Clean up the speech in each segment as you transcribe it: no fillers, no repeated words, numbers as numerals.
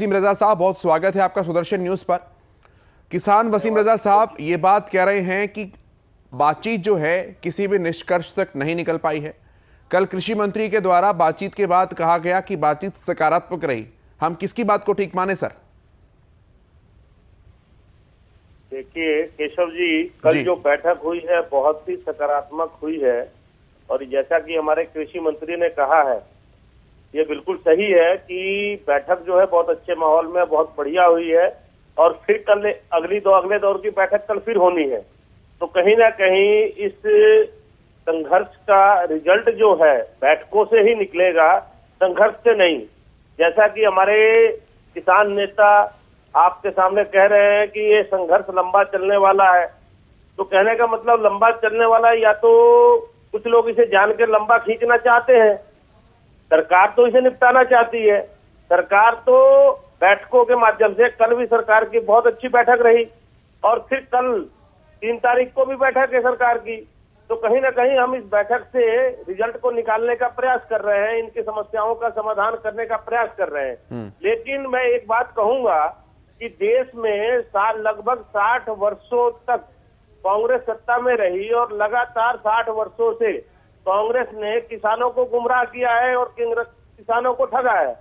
वसीम रजा साहब, बहुत स्वागत है आपका सुदर्शन न्यूज पर। किसान वसीम रजा साहब ये बात कह रहे हैं कि बातचीत जो है किसी भी निष्कर्ष तक नहीं निकल पाई है। कल कृषि मंत्री के द्वारा बातचीत के बाद कहा गया कि बातचीत सकारात्मक रही। हम किसकी बात को ठीक माने सर? देखिए केशव जी, कल जो बैठक हुई है बहुत ही सकारात्मक हुई है और जैसा कि हमारे कृषि मंत्री ने कहा है ये बिल्कुल सही है कि बैठक जो है बहुत अच्छे माहौल में बहुत बढ़िया हुई है और फिर कल अगले दौर की बैठक कल फिर होनी है। तो कहीं ना कहीं इस संघर्ष का रिजल्ट जो है बैठकों से ही निकलेगा, संघर्ष से नहीं। जैसा कि हमारे किसान नेता आपके सामने कह रहे हैं कि ये संघर्ष लंबा चलने वाला है, तो कहने का मतलब लंबा चलने वाला है, या तो कुछ लोग इसे जान के लंबा खींचना चाहते हैं। सरकार तो इसे निपटाना चाहती है। सरकार तो बैठकों के माध्यम से, कल भी सरकार की बहुत अच्छी बैठक रही और फिर कल 3 तारीख को भी बैठक है सरकार की। तो कहीं ना कहीं हम इस बैठक से रिजल्ट को निकालने का प्रयास कर रहे हैं, इनकी समस्याओं का समाधान करने का प्रयास कर रहे हैं। लेकिन मैं एक बात कहूंगा कि देश में लगभग 60 वर्षों तक कांग्रेस सत्ता में रही और लगातार 60 वर्षों से कांग्रेस ने किसानों को गुमराह किया है और किसानों को ठगा है।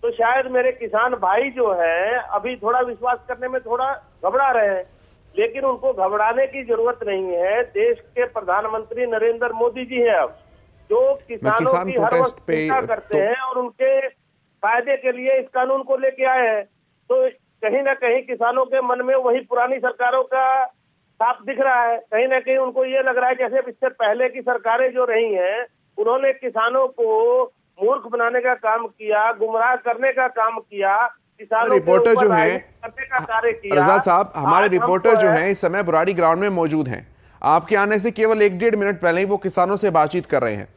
तो शायद मेरे किसान भाई जो है अभी थोड़ा विश्वास करने में थोड़ा घबरा रहे हैं, लेकिन उनको घबराने की जरूरत नहीं है। देश के प्रधानमंत्री नरेंद्र मोदी जी हैं अब, जो किसानों की हर वक्त चिंता करते हैं और उनके फायदे के लिए इस कानून को लेके आए हैं। तो कहीं ना कहीं किसानों के मन में वही पुरानी सरकारों का साफ दिख रहा है। कहीं ना कहीं उनको ये लग रहा है जैसे इससे पहले की सरकारें जो रही हैं उन्होंने किसानों को मूर्ख बनाने का काम किया, गुमराह करने का काम किया, किसानों रिपोर्टर जो है करने का कार्य किया। रजा साहब, हमारे रिपोर्टर जो है इस समय बुराड़ी ग्राउंड में मौजूद हैं। आपके आने से केवल 1-1.5 मिनट पहले ही वो किसानों से बातचीत कर रहे हैं।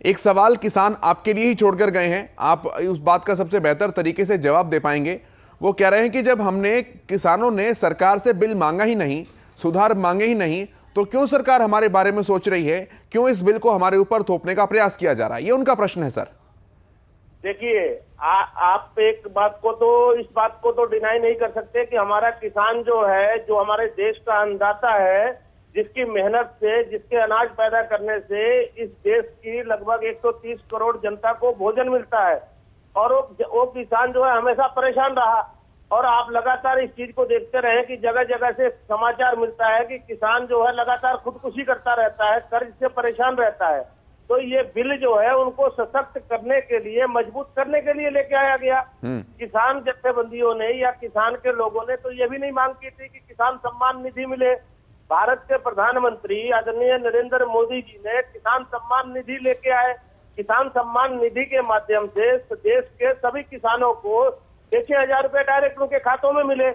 एक सवाल किसान आपके लिए ही छोड़कर गए हैं, आप उस बात का सबसे बेहतर तरीके से जवाब दे पाएंगे। वो कह रहे हैं कि जब हमने किसानों ने सरकार से बिल मांगा ही नहीं, सुधार मांगे ही नहीं, तो क्यों सरकार हमारे बारे में सोच रही है, क्यों इस बिल को हमारे ऊपर थोपने का प्रयास किया जा रहा है? ये उनका प्रश्न है सर। देखिए आप एक बात को तो, इस बात को तो डिनाई नहीं कर सकते कि हमारा किसान जो है, जो हमारे देश का अन्नदाता है, जिसकी मेहनत से, जिसके अनाज पैदा करने से इस देश की लगभग 130 करोड़ जनता को भोजन मिलता है और वो किसान जो है हमेशा परेशान रहा। और आप लगातार इस चीज को देखते रहे कि जगह जगह से समाचार मिलता है कि किसान जो है लगातार खुदकुशी करता रहता है, कर्ज से परेशान रहता है। तो ये बिल जो है उनको सशक्त करने के लिए, मजबूत करने के लिए लेके आया गया। किसान जत्थेबंदियों ने या किसान के लोगों ने तो ये भी नहीं मांग की थी कि किसान सम्मान निधि मिले। भारत के प्रधानमंत्री आदरणीय नरेंद्र मोदी जी ने किसान सम्मान निधि लेके आए। किसान सम्मान निधि के माध्यम से देश के सभी किसानों को 6,000 रुपए डायरेक्ट उनके खातों में मिले।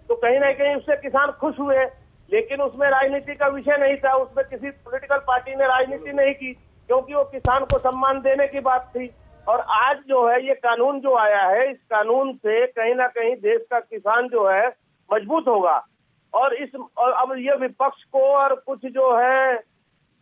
तो कहीं ना कहीं उससे किसान खुश हुए, लेकिन उसमें राजनीति का विषय नहीं था, उसमें किसी पॉलिटिकल पार्टी ने राजनीति नहीं की, क्योंकि वो किसान को सम्मान देने की बात थी। और आज जो है ये कानून जो आया है, इस कानून से कहीं ना कहीं देश का किसान जो है मजबूत होगा। और अब ये विपक्ष को और कुछ जो है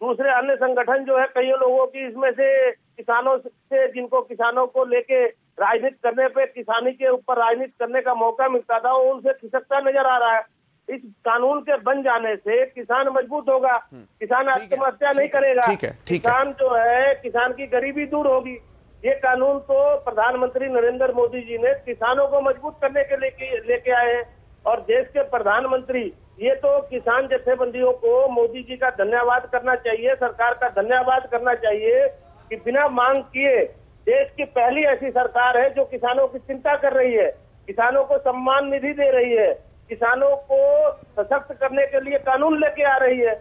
दूसरे अन्य संगठन जो है, कई लोगों की इसमें से किसानों से, जिनको किसानों को लेके राजनीति करने पे, किसानी के ऊपर राजनीति करने का मौका मिलता था, वो उनसे खिसकता नजर आ रहा है। इस कानून के बन जाने से किसान मजबूत होगा, किसान आत्महत्या नहीं करेगा, किसान जो है, किसान की गरीबी दूर होगी। ये कानून तो प्रधानमंत्री नरेंद्र मोदी जी ने किसानों को मजबूत करने के लेके आए हैं। और देश के प्रधानमंत्री, ये तो किसान जत्थेबंदियों को मोदी जी का धन्यवाद करना चाहिए, सरकार का धन्यवाद करना चाहिए कि बिना मांग किए देश की पहली ऐसी सरकार है जो किसानों की चिंता कर रही है, किसानों को सम्मान निधि दे रही है, किसानों को सशक्त करने के लिए कानून लेके आ रही है।